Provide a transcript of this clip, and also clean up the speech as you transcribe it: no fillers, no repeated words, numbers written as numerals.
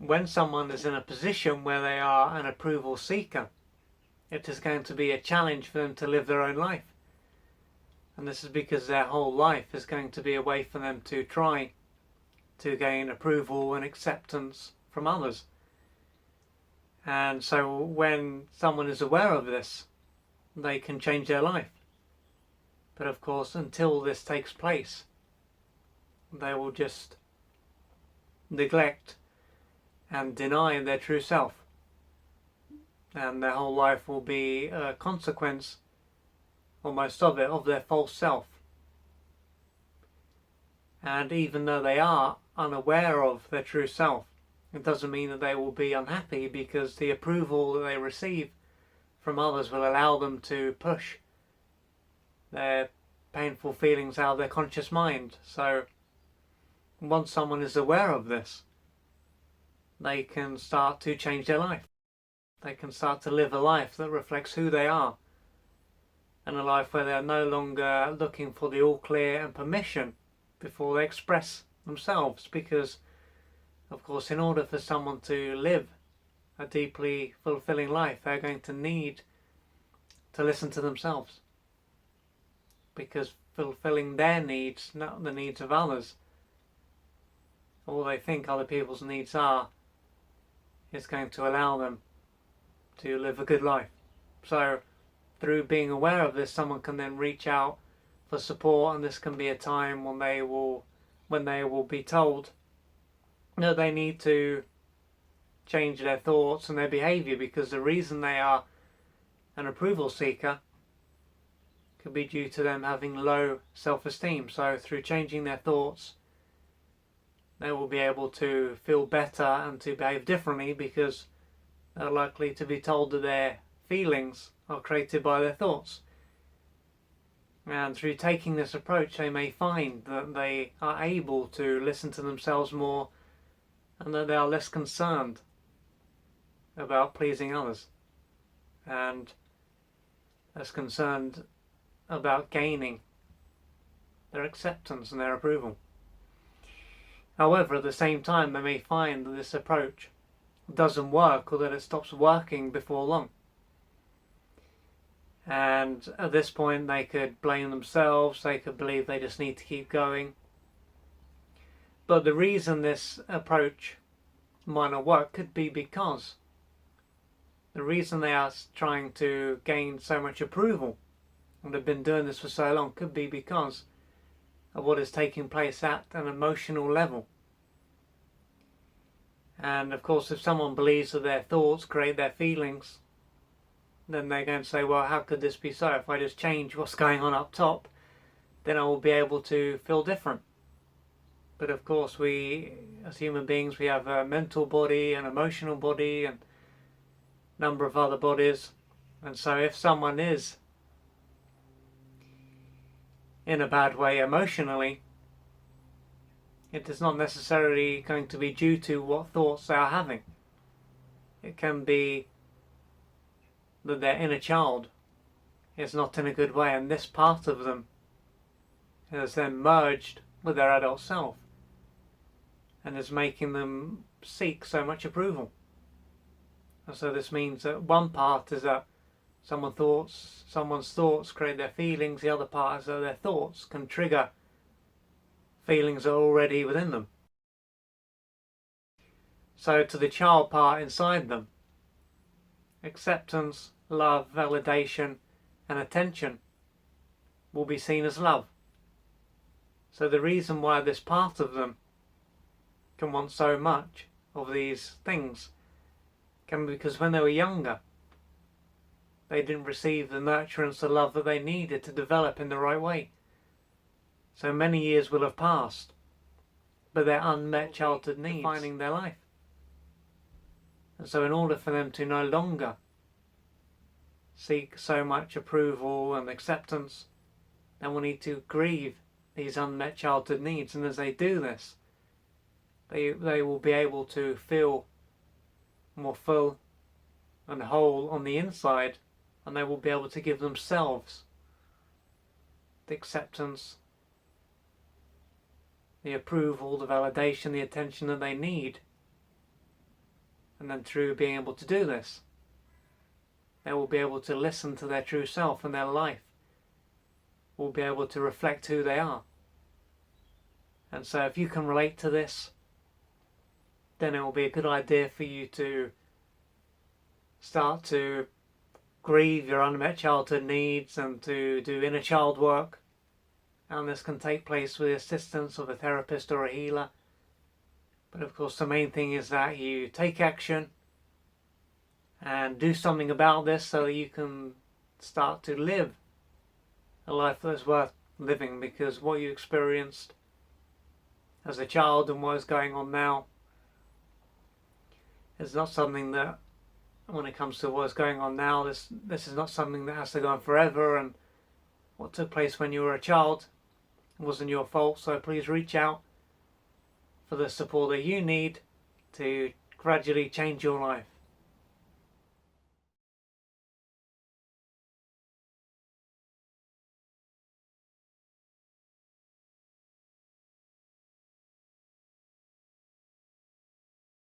when someone is in a position where they are an approval seeker, it is going to be a challenge for them to live their own life. And this is because their whole life is going to be a way for them to try to gain approval and acceptance from others. And so when someone is aware of this, they can change their life. But of course, until this takes place, they will just neglect and deny their true self. And their whole life will be a consequence, almost of it, of their false self. And even though they are unaware of their true self, it doesn't mean that they will be unhappy, because the approval that they receive from others will allow them to push their painful feelings out of their conscious mind. So once someone is aware of this, they can start to change their life. They can start to live a life that reflects who they are, and a life where they are no longer looking for the all clear and permission before they express themselves. Because of course, in order for someone to live a deeply fulfilling life, they're going to need to listen to themselves, because fulfilling their needs, not the needs of others, all they think other people's needs are, is going to allow them to live a good life. So through being aware of this, someone can then reach out for support, and this can be a time when they will be told that they need to change their thoughts and their behaviour, because the reason they are an approval seeker could be due to them having low self-esteem. So through changing their thoughts, they will be able to feel better and to behave differently, because they're likely to be told that their feelings are created by their thoughts. And through taking this approach, they may find that they are able to listen to themselves more, and that they are less concerned about pleasing others, and less concerned about gaining their acceptance and their approval. However, at the same time, they may find that this approach doesn't work, or that it stops working before long. And at this point, they could blame themselves, they could believe they just need to keep going. But the reason this approach might not work could be because the reason they are trying to gain so much approval, and they've been doing this for so long, could be because of what is taking place at an emotional level. And of course, if someone believes that their thoughts create their feelings, then they're going to say, well, how could this be so? If I just change what's going on up top, then I will be able to feel different. But of course, we, as human beings, we have a mental body, an emotional body, and a number of other bodies. And so if someone is in a bad way emotionally, it is not necessarily going to be due to what thoughts they are having. It can be that their inner child is not in a good way, and this part of them has then merged with their adult self and is making them seek so much approval. And so this means that one part is that someone's thoughts create their feelings, the other part is that their thoughts can trigger feelings that are already within them. So to the child part inside them, acceptance, love, validation and attention will be seen as love. So the reason why this part of them can want so much of these things can be because when they were younger, they didn't receive the nurturance, the love that they needed to develop in the right way. So many years will have passed, but their unmet childhood needs defining their life. And so in order for them to no longer seek so much approval and acceptance, then we need to grieve these unmet childhood needs. And as they do this, they will be able to feel more full and whole on the inside, and they will be able to give themselves the acceptance, the approval, the validation, the attention that they need And then through being able to do this, they will be able to listen to their true self, and their life will be able to reflect who they are. And so if you can relate to this, then it will be a good idea for you to start to grieve your unmet childhood needs and to do inner child work. And this can take place with the assistance of a therapist or a healer. But of course the main thing is that you take action and do something about this so that you can start to live a life that's worth living, because what you experienced as a child and what is going on now is not something that, when it comes to what is going on now, this is not something that has to go on forever. And what took place when you were a child wasn't your fault, so please reach out for the support that you need to gradually change your life.